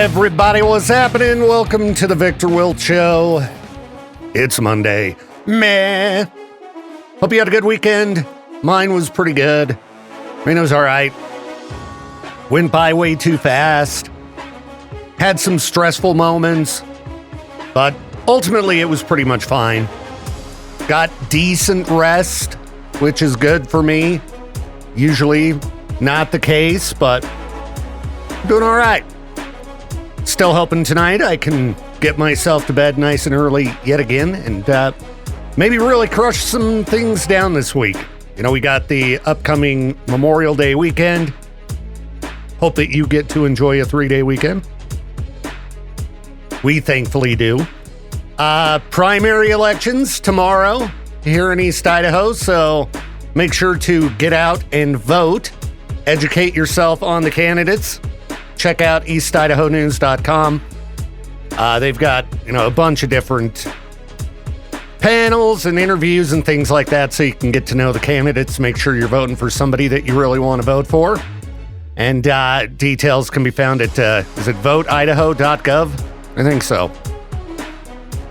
Everybody, what's happening? Welcome to the Viktor Wilt Show. It's Monday. Meh. Hope you had a good weekend. Mine was pretty good. I mean, it was all right. Went by way too fast. Had some stressful moments, but ultimately it was pretty much fine. Got decent rest, which is good for me. Usually not the case, but doing all right. Still hoping tonight I can get myself to bed nice and early yet again and maybe really crush some things down this week. You know, we got the upcoming Memorial Day weekend. Hope that you get to enjoy a 3-day weekend. We thankfully do. Primary elections tomorrow here in East Idaho, so make sure to get out and vote. Educate yourself on the candidates. Check out eastidahonews.com. They've got, a bunch of different panels and interviews and things like that so you can get to know the candidates. Make sure you're voting for somebody that you really want to vote for. And details can be found at, is it voteidaho.gov? I think so.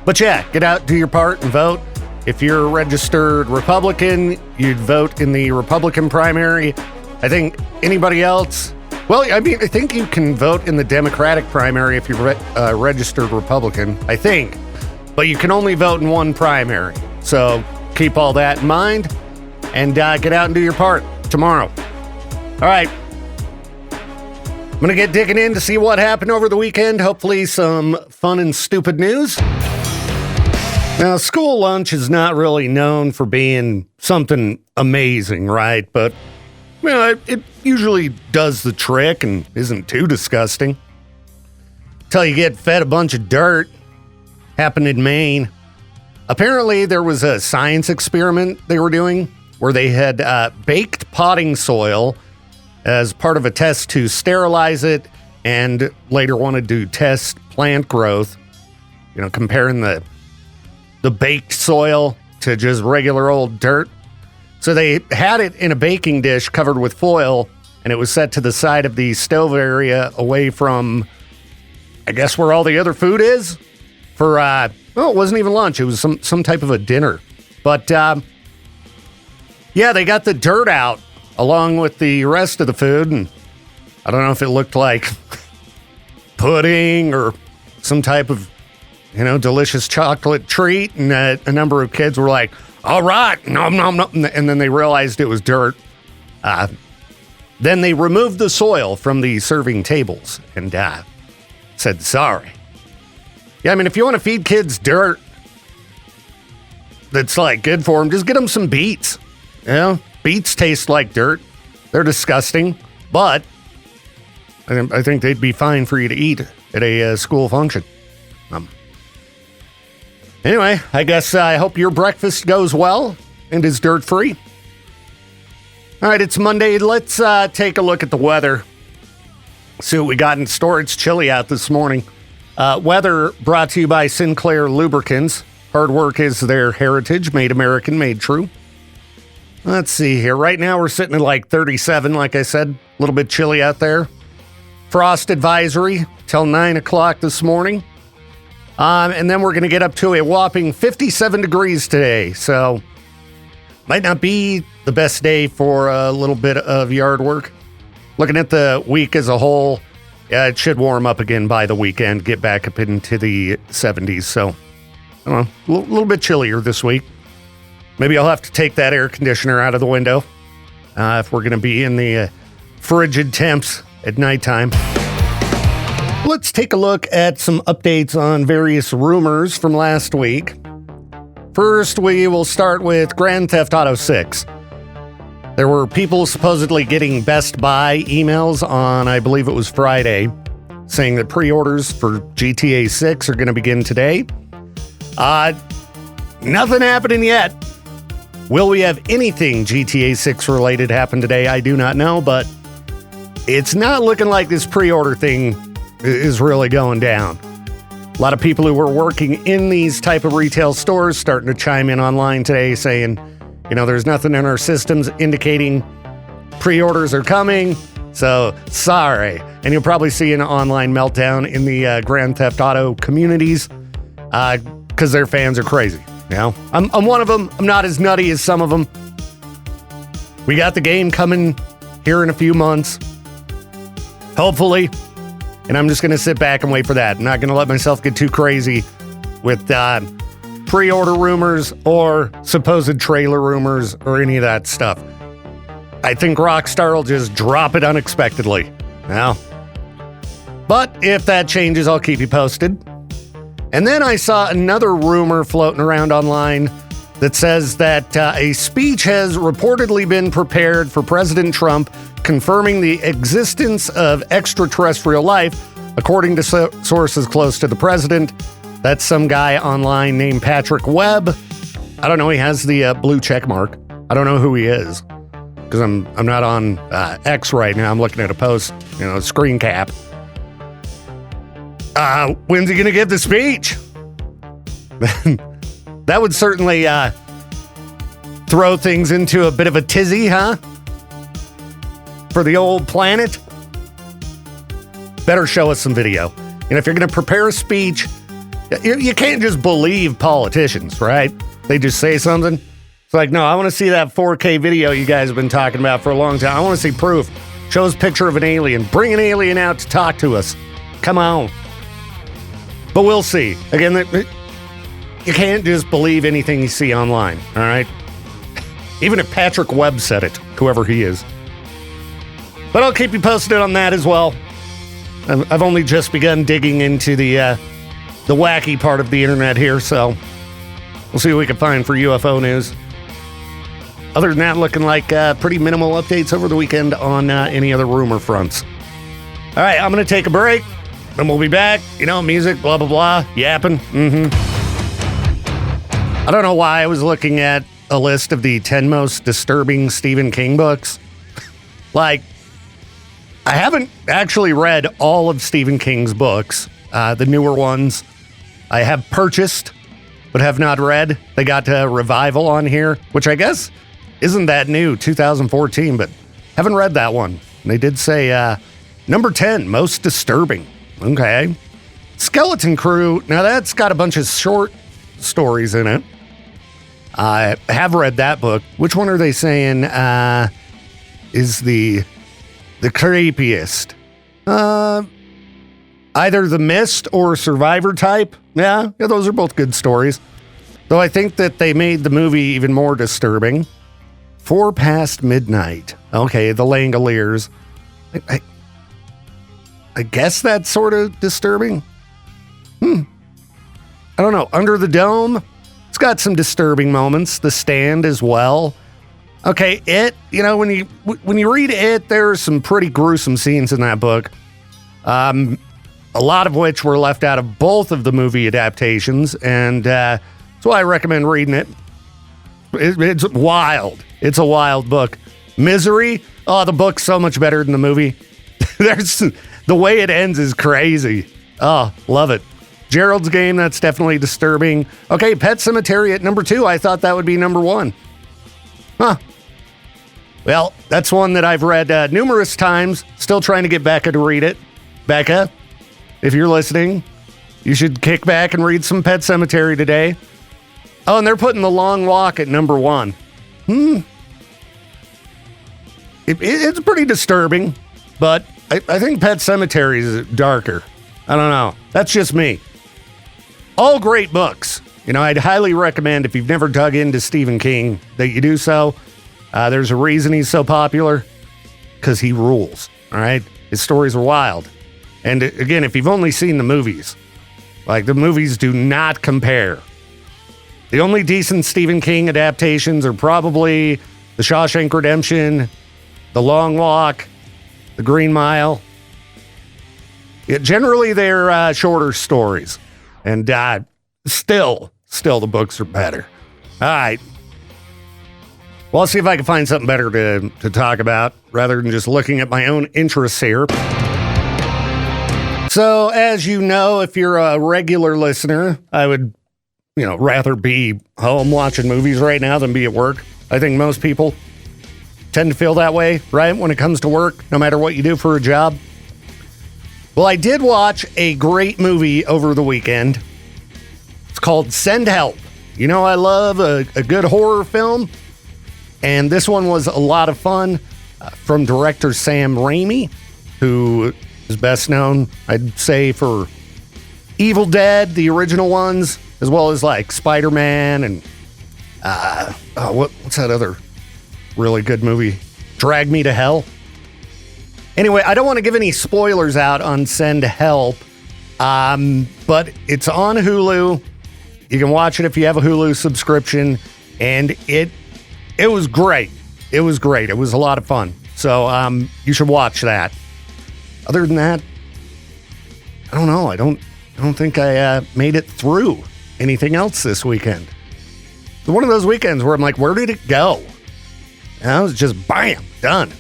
But yeah, get out, do your part, and vote. If you're a registered Republican, you'd vote in the Republican primary. I think anybody else... Well, I mean, I think you can vote in the Democratic primary if you're a registered Republican, I think. But you can only vote in one primary. So keep all that in mind and get out and do your part tomorrow. All right. I'm going to get digging in to see what happened over the weekend. Hopefully some fun and stupid news. Now, school lunch is not really known for being something amazing, right? But it usually does the trick and isn't too disgusting. Till you get fed a bunch of dirt. Happened in Maine. Apparently, there was a science experiment they were doing where they had baked potting soil as part of a test to sterilize it and later wanted to test plant growth. Comparing the baked soil to just regular old dirt. So they had it in a baking dish covered with foil, and it was set to the side of the stove area away from, I guess, where all the other food is for, it wasn't even lunch. It was some type of a dinner. But, they got the dirt out along with the rest of the food, and I don't know if it looked like pudding or some type of, delicious chocolate treat, and a number of kids were like, all right, nom, nom, nom. And then they realized it was dirt. Then they removed the soil from the serving tables and said, sorry. Yeah, I mean, if you want to feed kids dirt that's like good for them, just get them some beets. Beets taste like dirt. They're disgusting, but I think they'd be fine for you to eat at a school function. Anyway, I guess I hope your breakfast goes well and is dirt-free. All right, it's Monday. Let's take a look at the weather. See what we got in store. It's chilly out this morning. Weather brought to you by Sinclair Lubricants. Hard work is their heritage. Made American, made true. Let's see here. Right now we're sitting at like 37, like I said. A little bit chilly out there. Frost advisory till 9 o'clock this morning. And then we're going to get up to a whopping 57 degrees today. So might not be the best day for a little bit of yard work. Looking at the week as a whole, it should warm up again by the weekend, get back up into the 70s. So, I don't know, a little bit chillier this week. Maybe I'll have to take that air conditioner out of the window if we're going to be in the frigid temps at nighttime. Let's take a look at some updates on various rumors from last week. First, we will start with Grand Theft Auto 6. There were people supposedly getting Best Buy emails on, I believe it was Friday, saying that pre-orders for GTA 6 are going to begin today. Nothing happening yet. Will we have anything GTA 6 related happen today? I do not know, but it's not looking like this pre-order thing is really going down. A lot of people who were working in these type of retail stores starting to chime in online today saying, there's nothing in our systems indicating pre-orders are coming. So, sorry. And you'll probably see an online meltdown in the Grand Theft Auto communities because their fans are crazy. You know, I'm one of them. I'm not as nutty as some of them. We got the game coming here in a few months, hopefully, and I'm just going to sit back and wait for that. I'm not going to let myself get too crazy with pre-order rumors or supposed trailer rumors or any of that stuff. I think Rockstar will just drop it unexpectedly. Now, but if that changes, I'll keep you posted. And then I saw another rumor floating around online that says that a speech has reportedly been prepared for President Trump confirming the existence of extraterrestrial life, according to sources close to the president. That's some guy online named Patrick Webb. I don't know. He has the blue check mark. I don't know who he is because I'm not on X right now. I'm looking at a post, screen cap. When's he going to give the speech? That would certainly throw things into a bit of a tizzy, huh? For the old planet. Better show us some video. And if you're going to prepare a speech, you can't just believe politicians, right? They just say something. It's like, no, I want to see that 4K video you guys have been talking about for a long time. I want to see proof. Show us a picture of an alien. Bring an alien out to talk to us. Come on. But we'll see. Again, you can't just believe anything you see online, all right? Even if Patrick Webb said it, whoever he is. But I'll keep you posted on that as well. I've only just begun digging into the wacky part of the internet here, so we'll see what we can find for UFO news. Other than that, looking like pretty minimal updates over the weekend on any other rumor fronts. All right, I'm going to take a break, and we'll be back. Music, blah, blah, blah, yapping. I don't know why I was looking at a list of the 10 most disturbing Stephen King books. I haven't actually read all of Stephen King's books, the newer ones. I have purchased, but have not read. They got a revival on here, which I guess isn't that new, 2014, but haven't read that one. And they did say number 10, most disturbing. Okay. Skeleton Crew, now that's got a bunch of short stories in it. I have read that book. Which one are they saying is the creepiest? Either The Mist or Survivor Type. Yeah, those are both good stories. Though I think that they made the movie even more disturbing. 4 Past Midnight. Okay, The Langoliers. I guess that's sort of disturbing. I don't know. Under the Dome. It's got some disturbing moments. The Stand as well. Okay, It, when you read It, there are some pretty gruesome scenes in that book. A lot of which were left out of both of the movie adaptations, and that's why I recommend reading it. It's wild. It's a wild book. Misery, the book's so much better than the movie. The way it ends is crazy. Oh, love it. Gerald's Game, that's definitely disturbing. Okay, Pet Sematary at number 2. I thought that would be number 1. Huh. Well, that's one that I've read numerous times. Still trying to get Becca to read it. Becca, if you're listening, you should kick back and read some Pet Sematary today. Oh, and they're putting The Long Walk at number 1. It's pretty disturbing, but I think Pet Sematary is darker. I don't know. That's just me. All great books. I'd highly recommend, if you've never dug into Stephen King, that you do so. There's a reason he's so popular, because he rules, all right? His stories are wild. And again, if you've only seen the movies, the movies do not compare. The only decent Stephen King adaptations are probably The Shawshank Redemption, The Long Walk, The Green Mile. Generally, they're shorter stories. And still the books are better. All right. Well, I'll see if I can find something better to talk about rather than just looking at my own interests here. So, as you know, if you're a regular listener, I would, rather be home watching movies right now than be at work. I think most people. tend to feel that way, right? When it comes to work, no matter what you do for a job. Well, I did watch a great movie over the weekend. It's called Send Help. You know, I love a good horror film. And this one was a lot of fun from director Sam Raimi, who is best known, I'd say, for Evil Dead, the original ones, as well as like Spider-Man and what's that other really good movie? Drag Me to Hell. Anyway, I don't want to give any spoilers out on Send Help, but it's on Hulu. You can watch it if you have a Hulu subscription, and it was great. It was great. It was a lot of fun. So you should watch that. Other than that, I don't know. I don't think I made it through anything else this weekend. It's one of those weekends where I'm like, where did it go? And I was just bam, done.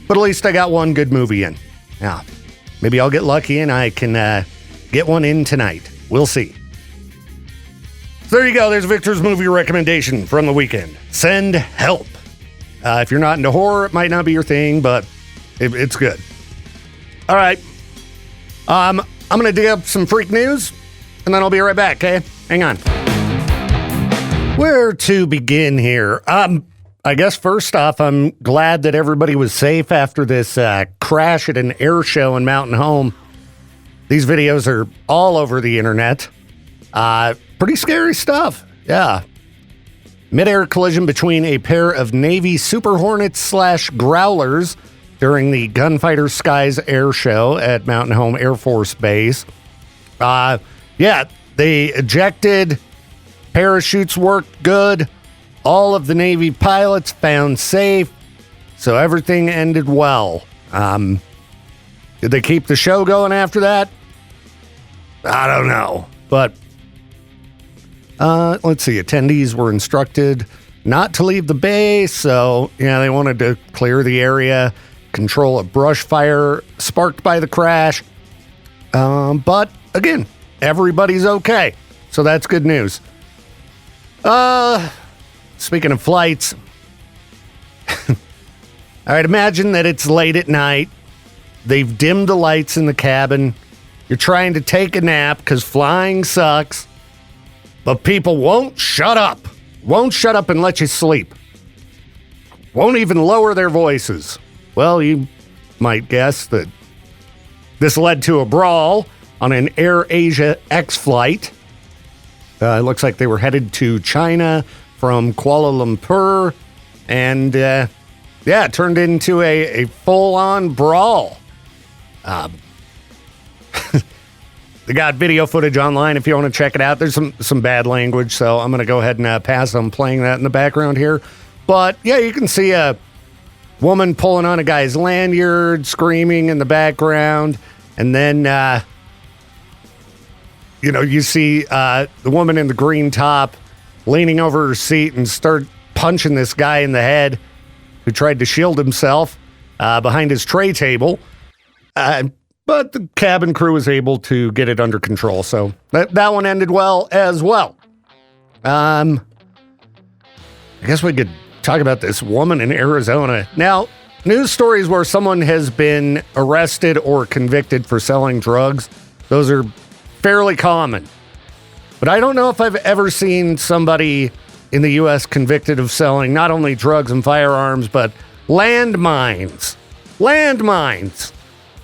But at least I got one good movie in. Now, maybe I'll get lucky and I can get one in tonight. We'll see. So there you go. There's Victor's movie recommendation from the weekend. Send Help. If you're not into horror, it might not be your thing, but it's good. All right. I'm going to dig up some freak news, and then I'll be right back, okay? Hang on. Where to begin here? I guess first off, I'm glad that everybody was safe after this crash at an air show in Mountain Home. These videos are all over the internet. Pretty scary stuff. Yeah. Mid-air collision between a pair of Navy Super Hornets / Growlers during the Gunfighter Skies air show at Mountain Home Air Force Base. They ejected. Parachutes worked good. All of the Navy pilots found safe. So everything ended well. Did they keep the show going after that? I don't know. But let's see. Attendees were instructed not to leave the base. So, they wanted to clear the area, control a brush fire sparked by the crash. But again, everybody's okay. So that's good news. Speaking of flights, all right, imagine that it's late at night. They've dimmed the lights in the cabin. You're trying to take a nap because flying sucks. But people won't shut up. Won't shut up and let you sleep. Won't even lower their voices. Well, you might guess that this led to a brawl on an Air Asia X flight. It looks like they were headed to China from Kuala Lumpur. And, it turned into a full-on brawl. They got video footage online if you want to check it out. There's some bad language, so I'm going to go ahead and pass on playing that in the background here. But, you can see a woman pulling on a guy's lanyard, screaming in the background. And then, you see the woman in the green top leaning over her seat and start punching this guy in the head who tried to shield himself behind his tray table. But the cabin crew was able to get it under control. So that one ended well as well. I guess we could talk about this woman in Arizona. Now, news stories where someone has been arrested or convicted for selling drugs, those are fairly common. But I don't know if I've ever seen somebody in the U.S. convicted of selling not only drugs and firearms, but landmines. Landmines.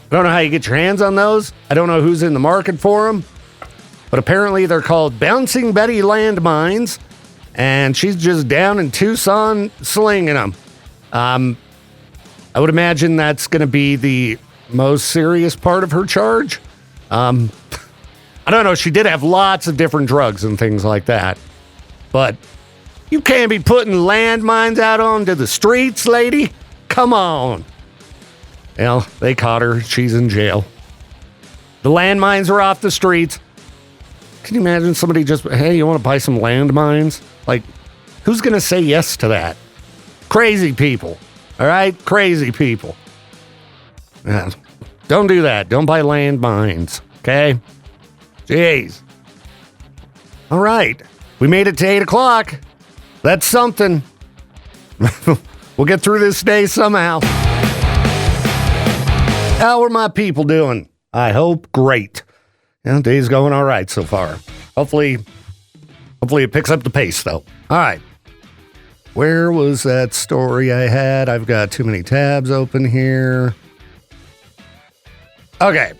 I don't know how you get your hands on those. I don't know who's in the market for them. But apparently they're called Bouncing Betty landmines. And she's just down in Tucson slinging them. I would imagine that's going to be the most serious part of her charge. I don't know. She did have lots of different drugs and things like that. But you can't be putting landmines out onto the streets, lady. Come on. Well, they caught her. She's in jail. The landmines are off the streets. Can you imagine somebody just, hey, you want to buy some landmines? Like, who's going to say yes to that? Crazy people. All right? Crazy people. Yeah. Don't do that. Don't buy landmines. Okay? Jeez. All right. We made it to 8 o'clock. That's something. We'll get through this day somehow. How are my people doing? I hope great. Day's going all right so far. Hopefully it picks up the pace, though. All right. Where was that story I had? I've got too many tabs open here. Okay.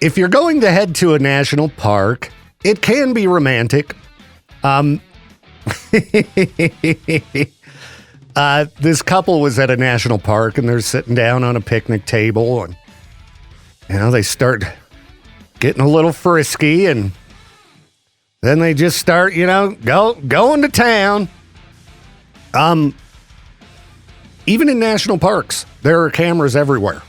If you're going to head to a national park, it can be romantic. This couple was at a national park and they're sitting down on a picnic table and, they start getting a little frisky and then they just start, going to town. Even in national parks, there are cameras everywhere.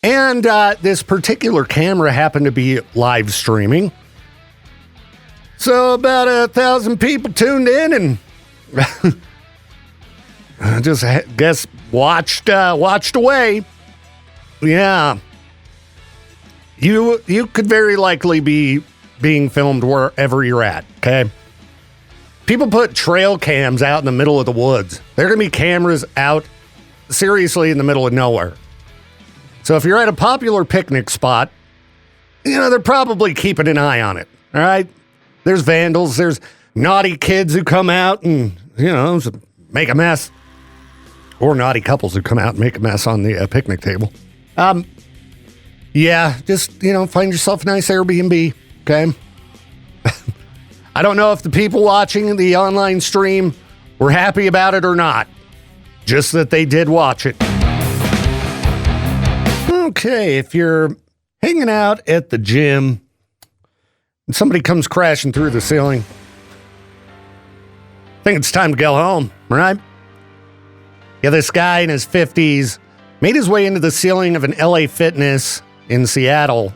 And this particular camera happened to be live streaming. So about 1,000 people tuned in and I just guess watched away. Yeah. You could very likely be being filmed wherever you're at, okay? People put trail cams out in the middle of the woods. There are going to be cameras out seriously in the middle of nowhere. So if you're at a popular picnic spot, they're probably keeping an eye on it, all right? There's vandals, there's naughty kids who come out and, make a mess. Or naughty couples who come out and make a mess on the picnic table. Yeah, just, find yourself a nice Airbnb, okay? I don't know if the people watching the online stream were happy about it or not. Just that they did watch it. Okay, if you're hanging out at the gym and somebody comes crashing through the ceiling, I think it's time to go home, right? Yeah, this guy in his 50s made his way into the ceiling of an LA Fitness in Seattle.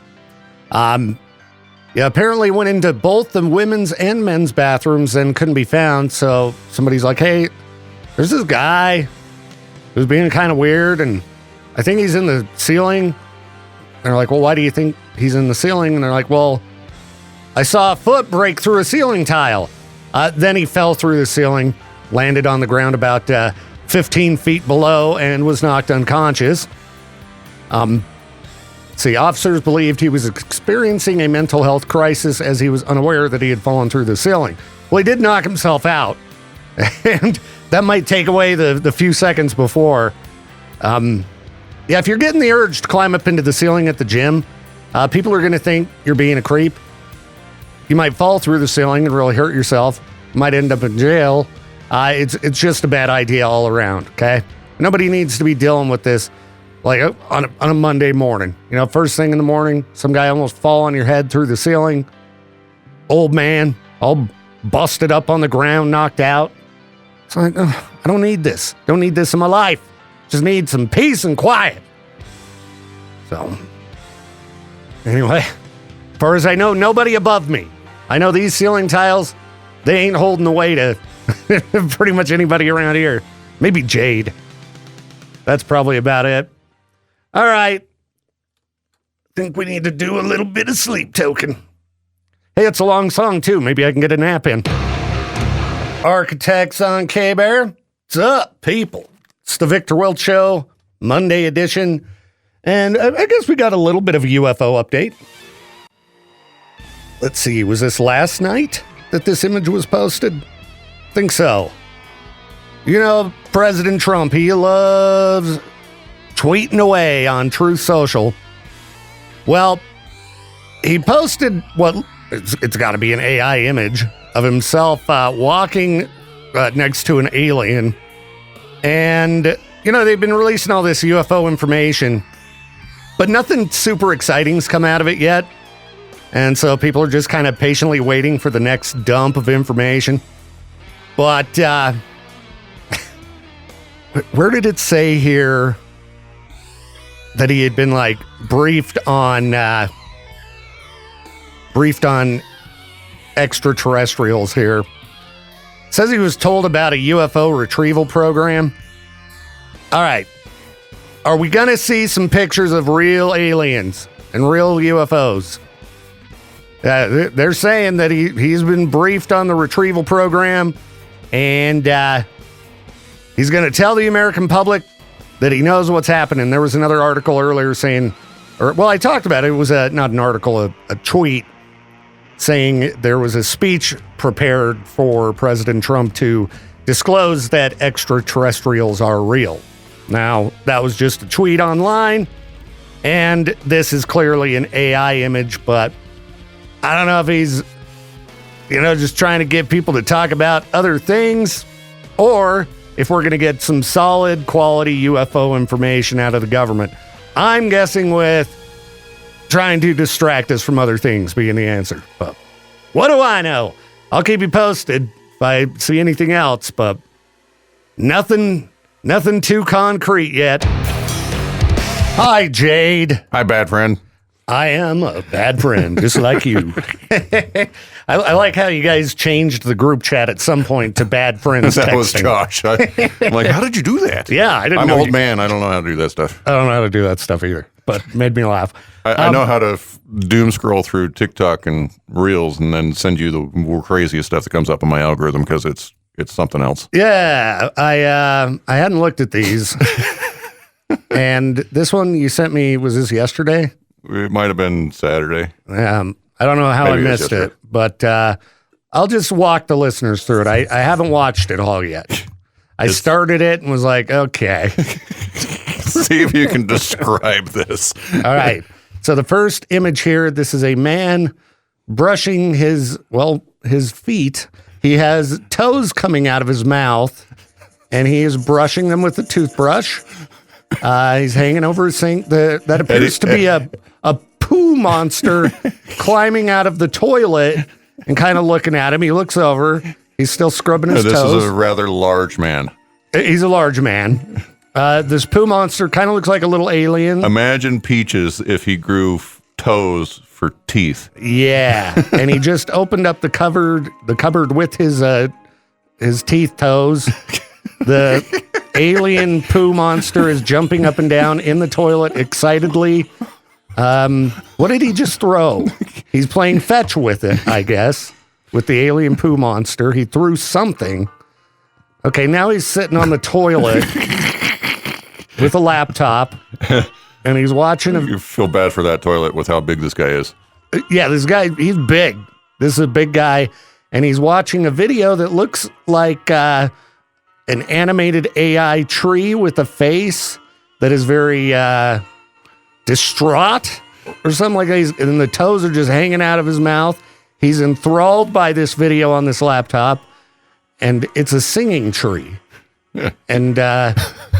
Apparently went into both the women's and men's bathrooms and couldn't be found. So somebody's like, hey, there's this guy who's being kind of weird and I think he's in the ceiling. And they're like, well, why do you think he's in the ceiling? And they're like, well, I saw a foot break through a ceiling tile. Then he fell through the ceiling, landed on the ground about 15 feet below and was knocked unconscious. Officers believed he was experiencing a mental health crisis as he was unaware that he had fallen through the ceiling. Well, he did knock himself out, and that might take away the few seconds before. If you're getting the urge to climb up into the ceiling at the gym, people are going to think you're being a creep. You might fall through the ceiling and really hurt yourself. You might end up in jail. It's just a bad idea all around, okay? Nobody needs to be dealing with this like on a Monday morning. First thing in the morning, some guy almost fall on your head through the ceiling. Old man, all busted up on the ground, knocked out. It's like, I don't need this. Don't need this in my life. Just need some peace and quiet. So, anyway, as far as I know, nobody above me. I know these ceiling tiles, they ain't holding the weight of pretty much anybody around here. Maybe Jade. That's probably about it. All right. Think we need to do a little bit of sleep token. Hey, it's a long song, too. Maybe I can get a nap in. Architects on K-Bear. What's up, people? It's the Viktor Welch Show, Monday edition. And I guess we got a little bit of a UFO update. Let's see, was this last night that this image was posted? Think so. President Trump, he loves tweeting away on Truth Social. Well, he posted it's got to be an AI image of himself walking next to an alien. And, they've been releasing all this UFO information, but nothing super exciting's come out of it yet. And so people are just kind of patiently waiting for the next dump of information. But, where did it say here that he had been briefed on extraterrestrials here? It says he was told about a UFO retrieval program. All right. Are we going to see some pictures of real aliens and real UFOs? They're saying that he's been briefed on the retrieval program, and He's going to tell the American public that he knows what's happening. There was another article earlier saying, I talked about it. It was not an article, a tweet saying there was a speech prepared for President Trump to disclose that extraterrestrials are real. Now, that was just a tweet online, and this is clearly an AI image, but I don't know if he's, just trying to get people to talk about other things, or if we're going to get some solid quality UFO information out of the government. I'm guessing with trying to distract us from other things being the answer. But what do I know? I'll keep you posted if I see anything else, but nothing too concrete yet. Hi, Jade. Hi, bad friend. I am a bad friend, just like you. I like how you guys changed the group chat at some point to bad friends That texting. was Josh. I'm like, how did you do that? Yeah, I didn't I'm know. an old man. I don't know how to do that stuff. I don't know how to do that stuff either, but it made me laugh. I know how to doom scroll through TikTok and Reels and then send you the more craziest stuff that comes up on my algorithm because it's something else. Yeah, I hadn't looked at these. And this one you sent me, was this yesterday? It might have been Saturday. I don't know how Maybe I missed it, but I'll just walk the listeners through it. I haven't watched it all yet. I started it and was like, okay. See if you can describe this. All right. So the first image here, this is a man brushing his feet. He has toes coming out of his mouth, and he is brushing them with a toothbrush. He's hanging over a sink that appears to be a poo monster climbing out of the toilet and kind of looking at him. He looks over. He's still scrubbing his toes. This is a rather large man. He's a large man. This poo monster kind of looks like a little alien. Imagine Peaches if he grew toes for teeth. Yeah, and he just opened up the cupboard with his teeth toes. The alien poo monster is jumping up and down in the toilet excitedly. What did he just throw? He's playing fetch with it, I guess, with the alien poo monster. He threw something. Okay, now he's sitting on the toilet with a laptop, and he's watching You feel bad for that toilet with how big this guy is. Yeah, this guy, he's big. This is a big guy, and he's watching a video that looks like an animated AI tree with a face that is very distraught or something like that. And the toes are just hanging out of his mouth. He's enthralled by this video on this laptop, and it's a singing tree. And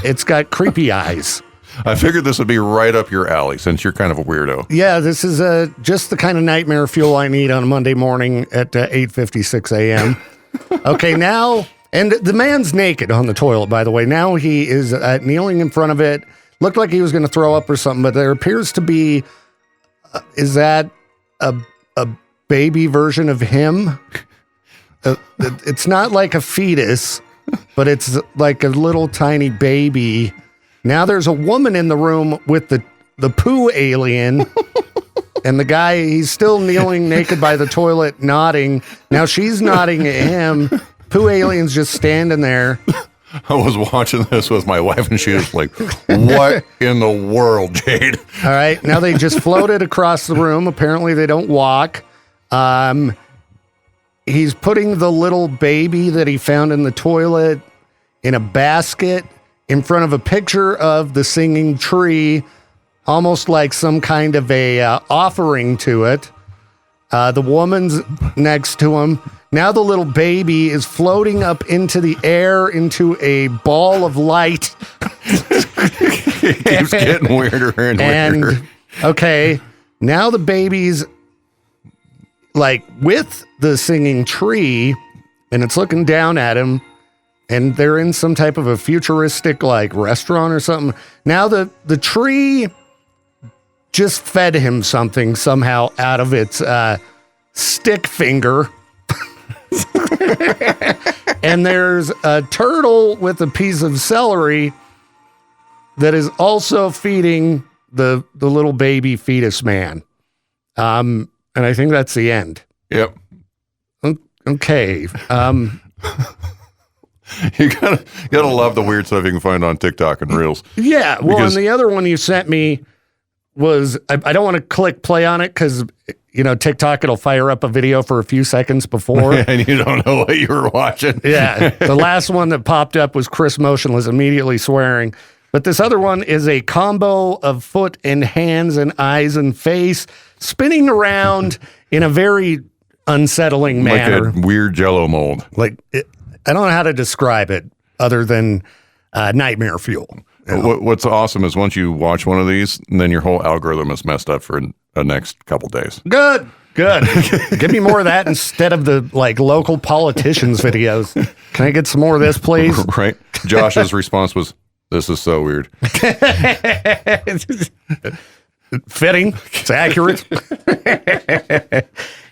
it's got creepy eyes. I figured this would be right up your alley since you're kind of a weirdo. Yeah, this is just the kind of nightmare fuel I need on a Monday morning at 8:56 a.m. Okay, now, and the man's naked on the toilet, by the way. Now he is kneeling in front of it. Looked like he was going to throw up or something, but there appears to be, is that a baby version of him? It's not like a fetus, but it's like a little tiny baby. Now there's a woman in the room with the poo alien, and the guy, he's still kneeling naked by the toilet, nodding. Now she's nodding at him. Poo alien's just standing there. I was watching this with my wife, and she was like, what in the world, Jade? All right, now they just floated across the room. Apparently they don't walk. He's putting the little baby that he found in the toilet in a basket in front of a picture of the singing tree, almost like some kind of a offering to it. The woman's next to him. Now the little baby is floating up into the air into a ball of light. It keeps getting weirder and weirder. And, okay, now the baby's like with the singing tree, and it's looking down at him. And they're in some type of a futuristic like restaurant or something. Now the tree just fed him something somehow out of its stick finger. And there's a turtle with a piece of celery that is also feeding the little baby fetus man. And I think that's the end. Yep. Okay. You gotta love the weird stuff you can find on TikTok and Reels. Yeah. Well, and the other one you sent me was, I don't want to click play on it because, TikTok, it'll fire up a video for a few seconds before. And you don't know what you were watching. Yeah. The last one that popped up was Chris motionless, immediately swearing. But this other one is a combo of foot and hands and eyes and face spinning around in a very unsettling manner. Like a weird Jell-O mold. I don't know how to describe it other than nightmare fuel. What's awesome is once you watch one of these, then your whole algorithm is messed up for the next couple days. Good. Give me more of that instead of the local politicians videos. Can I get some more of this, please? Right. Josh's response was, "This is so weird." Fitting. It's accurate.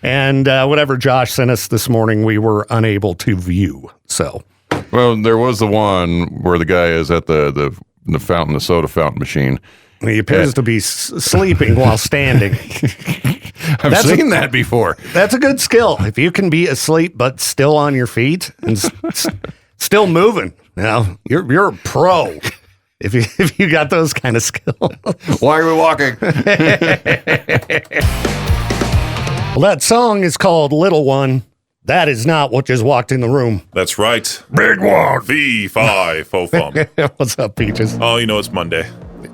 And whatever Josh sent us this morning, we were unable to view. So, well, there was the one where the guy is at the fountain, the soda fountain machine. He appears to be sleeping while standing. I've seen that before. That's a good skill. If you can be asleep but still on your feet and still moving, you're a pro. If you got those kind of skills. Why are we walking? Well, that song is called Little One. That is not what just walked in the room. That's right. Big one. V5 fo fum. What's up, Peaches? Oh, it's Monday.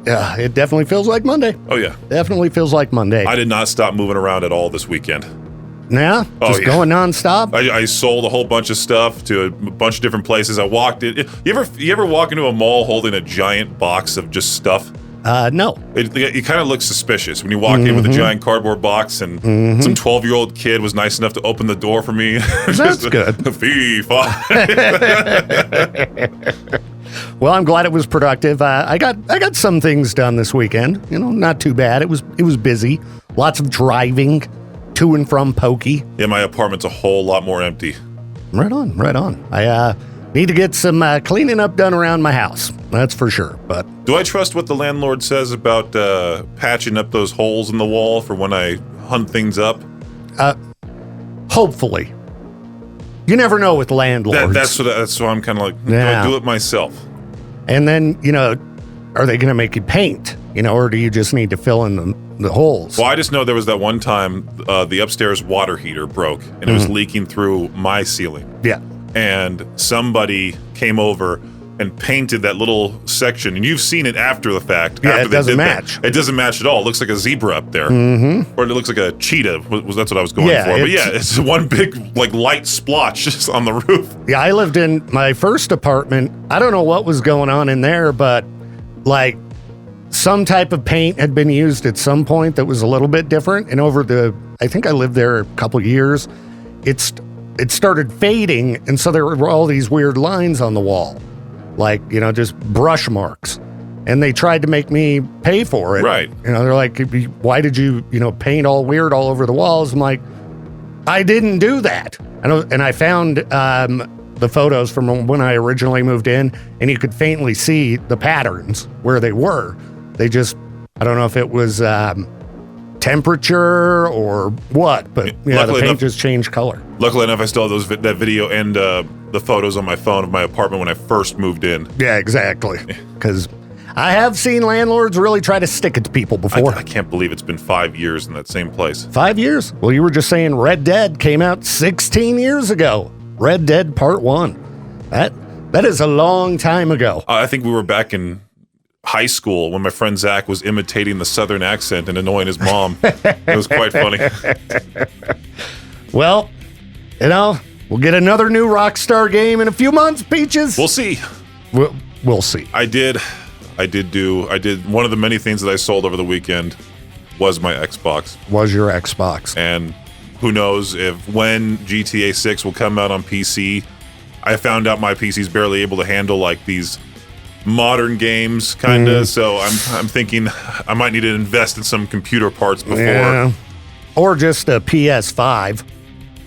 Yeah, it definitely feels like Monday. Oh, yeah. Definitely feels like Monday. I did not stop moving around at all this weekend. Yeah? Just going nonstop? I sold a whole bunch of stuff to a bunch of different places. I walked in. You ever walk into a mall holding a giant box of just stuff? No. It kind of looks suspicious when you walk in with a giant cardboard box and some 12-year-old kid was nice enough to open the door for me. That's good. Well, I'm glad it was productive. I got some things done this weekend. Not too bad. It was busy. Lots of driving to and from Pokey. Yeah, my apartment's a whole lot more empty. Right on. I need to get some cleaning up done around my house. That's for sure. But do I trust what the landlord says about patching up those holes in the wall for when I hunt things up? Hopefully. You never know with landlords. That's what I'm kind of like. Yeah. Do I do it myself? And then, are they going to make you paint? Or do you just need to fill in the holes? Well, I just know there was that one time the upstairs water heater broke and it was leaking through my ceiling. Yeah. And somebody came over and painted that little section, and you've seen it after the fact. Yeah, after it doesn't match. It doesn't match at all. It looks like a zebra up there, or it looks like a cheetah. That's what I was going for. But it's one big light splotch just on the roof. Yeah, I lived in my first apartment. I don't know what was going on in there, but some type of paint had been used at some point that was a little bit different. And I think I lived there a couple years. It started fading, and so there were all these weird lines on the wall. Just brush marks. And they tried to make me pay for it. Right. They're like, why did you, paint all weird all over the walls? I'm like, I didn't do that. And I found the photos from when I originally moved in, and you could faintly see the patterns where they were. They just, I don't know if it was temperature or what, but the paint just changed color. Luckily enough, I still have that video and the photos on my phone of my apartment when I first moved in. Yeah, exactly. Because I have seen landlords really try to stick it to people before. I can't believe it's been 5 years in that same place. 5 years? Well, you were just saying Red Dead came out 16 years ago. Red Dead Part 1. That is a long time ago. I think we were back in high school when my friend Zach was imitating the Southern accent and annoying his mom. It was quite funny. Well, we'll get another new Rockstar game in a few months, Peaches. We'll see. We'll see. I did one of the many things that I sold over the weekend was my Xbox. Was your Xbox. And who knows when GTA 6 will come out on PC. I found out my PC's barely able to handle these modern games, kinda. So I'm thinking I might need to invest in some computer parts before. Yeah. Or just a PS5.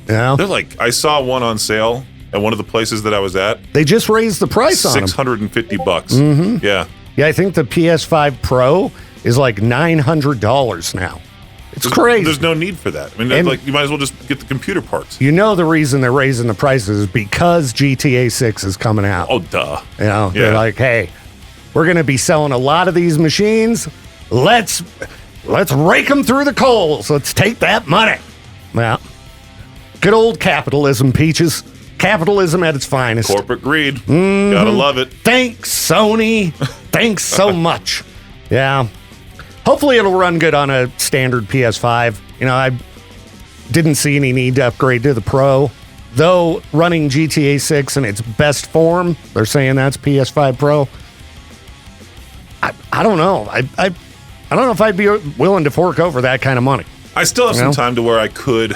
They're I saw one on sale at one of the places that I was at. They just raised the price on them. $650. Yeah. Yeah, I think the PS5 Pro is $900 now. It's crazy. There's no need for that. I mean, And- like, you might as well just get the computer parts. You know the reason they're raising the prices is because GTA 6 is coming out. Oh, duh. You know, they're Yeah. like, hey, we're going to be selling a lot of these machines. Let's rake them through the coals. Let's take that money. Well, good old capitalism, Peaches. Capitalism at its finest. Corporate greed. Gotta love it. Thanks, Sony. Thanks so much. Yeah. Hopefully it'll run good on a standard PS5. You know, I didn't see any need to upgrade to the Pro. Though running GTA 6 in its best form, they're saying that's PS5 Pro. I don't know. I don't know if I'd be willing to fork over that kind of money. I still have You some know? time to where I could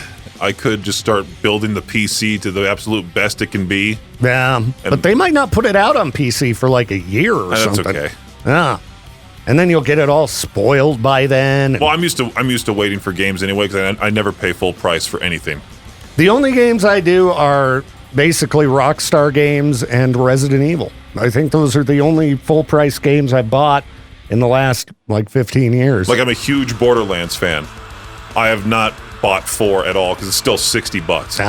just start building the PC to the absolute best it can be. Yeah, but they might not put it out on PC for like a year or That's something. okay. Yeah. And then you'll get it all spoiled by then. Well, I'm used to waiting for games anyway because I never pay full price for anything. The only games I do are basically Rockstar games and Resident Evil. I think those are the only full price games I bought in the last like 15 years. Like, I'm a huge Borderlands fan. I have not bought 4 at all because it's still $60.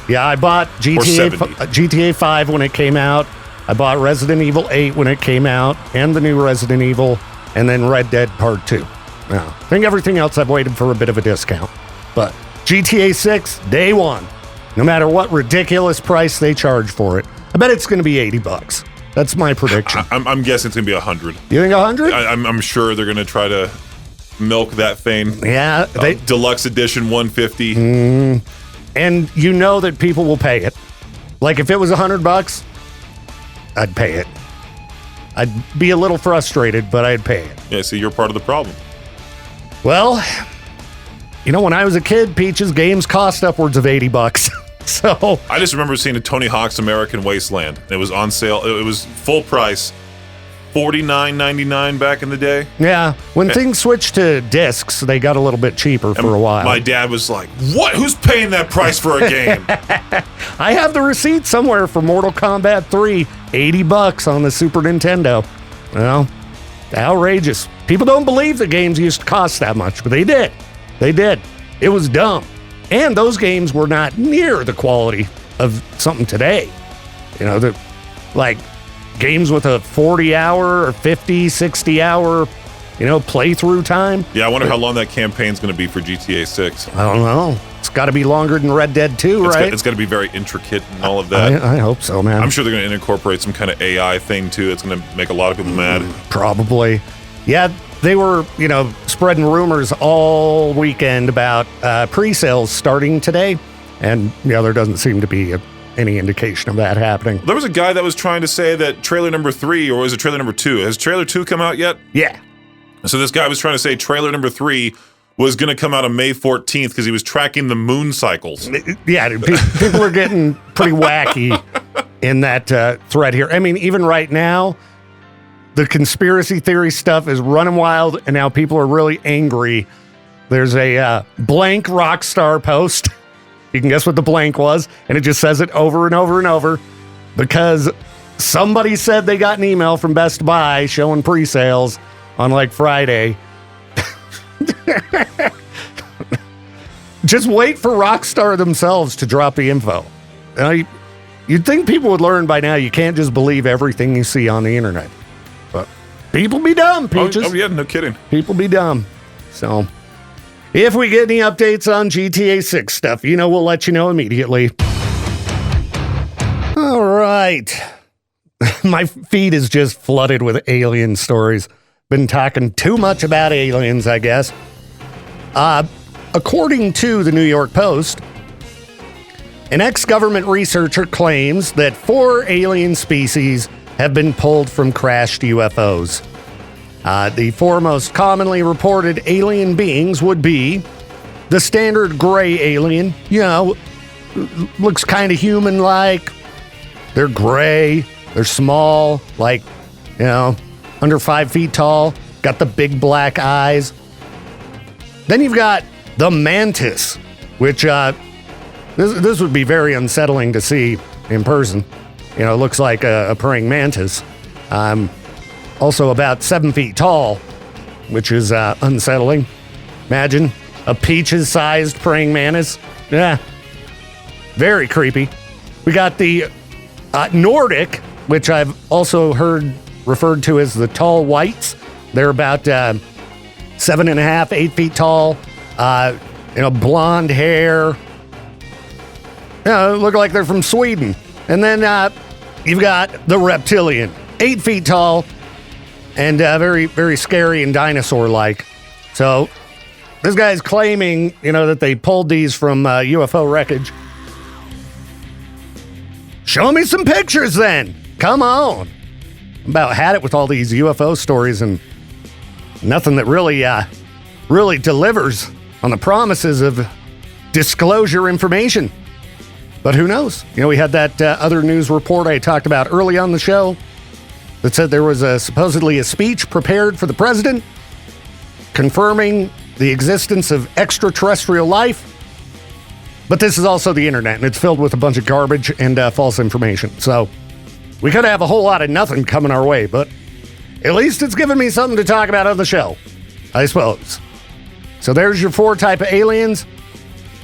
Yeah, I bought GTA 5 when it came out. I bought Resident Evil 8 when it came out, and the new Resident Evil, and then Red Dead Part 2. Yeah, I think everything else I've waited for a bit of a discount. But GTA 6, day one. No matter what ridiculous price they charge for it. I bet it's going to be $80. That's my prediction. I'm guessing it's going to be 100. You think 100? I'm sure they're going to try to milk that thing. Yeah. Deluxe edition 150. And you know that people will pay it. Like if it was $100, I'd pay it. I'd be a little frustrated, but I'd pay it. Yeah, see, you're part of the problem. Well, you know, when I was a kid, Peaches, games cost upwards of $80. So I just remember seeing a Tony Hawk's American Wasteland. It was on sale. It was full price, $49.99 back in the day. yeah, when things switched to discs, they got a little bit cheaper for a while. My dad was like, "What? Who's paying that price for a game?" I have the receipt somewhere for Mortal Kombat 3, $80 on the Super Nintendo. Well, outrageous. People don't believe the games used to cost that much, but they did. They did. It was dumb. And those games were not near the quality of something today. You know, like games with a 40-hour or 50, 60-hour, playthrough time. Yeah, I wonder how long that campaign's going to be for GTA 6. I don't know. It's got to be longer than Red Dead 2, right? It's got to be very intricate and all of that. I hope so, man. I'm sure they're going to incorporate some kind of AI thing, too. It's going to make a lot of people mad. Probably. Yeah, they were, spreading rumors all weekend about pre-sales starting today. And, there doesn't seem to be any indication of that happening. There was a guy that was trying to say that trailer number 3, or was it trailer number 2? Has trailer 2 come out yet? Yeah. So this guy was trying to say trailer number 3 was going to come out on May 14th because he was tracking the moon cycles. Yeah, people are getting pretty wacky in that thread here. I mean, even right now, the conspiracy theory stuff is running wild, and now people are really angry. There's a blank Rockstar post. You can guess what the blank was, and it just says it over and over and over because somebody said they got an email from Best Buy showing pre-sales on like Friday. Just wait for Rockstar themselves to drop the info. You'd think people would learn by now you can't just believe everything you see on the internet. But people be dumb, Peaches. Oh, yeah, no kidding. People be dumb. So, if we get any updates on GTA 6 stuff, we'll let you know immediately. All right. My feed is just flooded with alien stories. Been talking too much about aliens, I guess. According to the New York Post, an ex-government researcher claims that 4 alien species have been pulled from crashed UFOs. The 4 most commonly reported alien beings would be the standard gray alien, looks kind of human-like. They're gray, they're small, like, under 5 feet tall, got the big black eyes. Then you've got the mantis, which this would be very unsettling to see in person. It looks like a praying mantis. Also about 7 feet tall, which is unsettling. Imagine a peaches-sized praying mantis. Yeah, very creepy. We got the Nordic, which I've also heard referred to as the tall whites. They're about 7.5, 8 feet tall. Blonde hair. Look like they're from Sweden. And then you've got the reptilian, 8 feet tall, and very, very scary and dinosaur-like. So this guy's claiming, that they pulled these from UFO wreckage. Show me some pictures then. Come on. About had it with all these UFO stories and nothing that really delivers on the promises of disclosure information. But who knows? We had that other news report I talked about early on the show that said there was supposedly a speech prepared for the president confirming the existence of extraterrestrial life. But this is also the internet, and it's filled with a bunch of garbage and false information. So we could have a whole lot of nothing coming our way, but at least it's given me something to talk about on the show, I suppose. So there's your 4 type of aliens.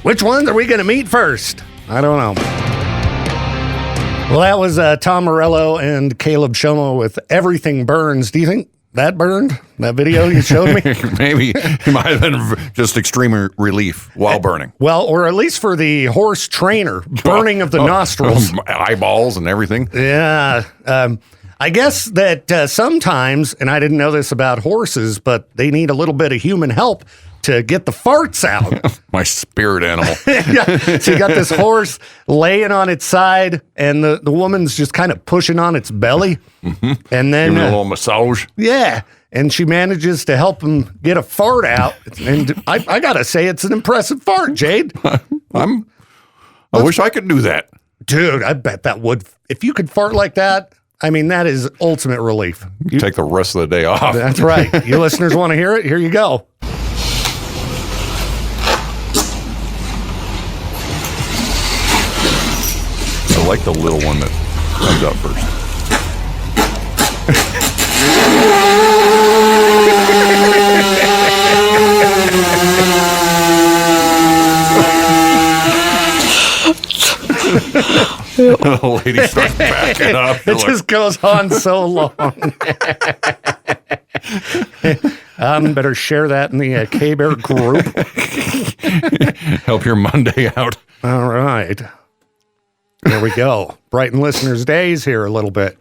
Which ones are we going to meet first? I don't know. Well, that was Tom Morello and Caleb Shomo with Everything Burns. Do you think that burned? That video you showed me? Maybe it might have been just extreme relief while burning. Well, or at least for the horse trainer, burning of the nostrils. Eyeballs and everything. Yeah. I guess that sometimes, and I didn't know this about horses, but they need a little bit of human help to get the farts out. My spirit animal. Yeah. So you got this horse laying on its side, and the woman's just kind of pushing on its belly. Mm-hmm. And then giving a little massage. Yeah. And she manages to help him get a fart out. And I got to say, it's an impressive fart, Jade. I wish I could do that. Dude, I bet that would. If you could fart like that, I mean, that is ultimate relief. You take the rest of the day off. That's right. You listeners want to hear it? Here you go. I like the little one that comes out first. The lady starts backing up. It just goes on so long. Better share that in the K-Bear group. Help your Monday out. All right. There we go. Brighten listeners' days here a little bit.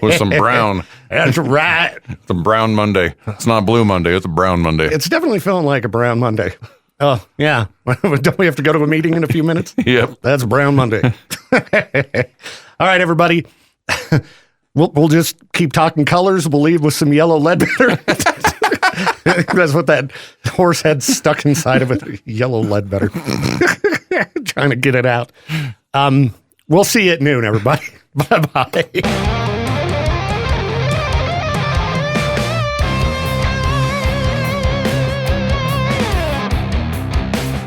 With some brown. That's right. It's a brown Monday. It's not Blue Monday. It's a brown Monday. It's definitely feeling like a brown Monday. Oh, yeah. Don't we have to go to a meeting in a few minutes? Yep. That's Brown Monday. All right, everybody. We'll just keep talking colors. We'll leave with some yellow Leadbetter. That's what that horse had stuck inside of it. Yellow Leadbetter. Trying to get it out. We'll see you at noon, everybody. Bye-bye.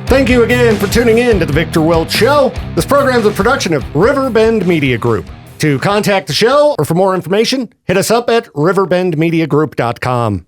Thank you again for tuning in to the Victor Welch Show. This program is a production of Riverbend Media Group. To contact the show or for more information, hit us up at riverbendmediagroup.com.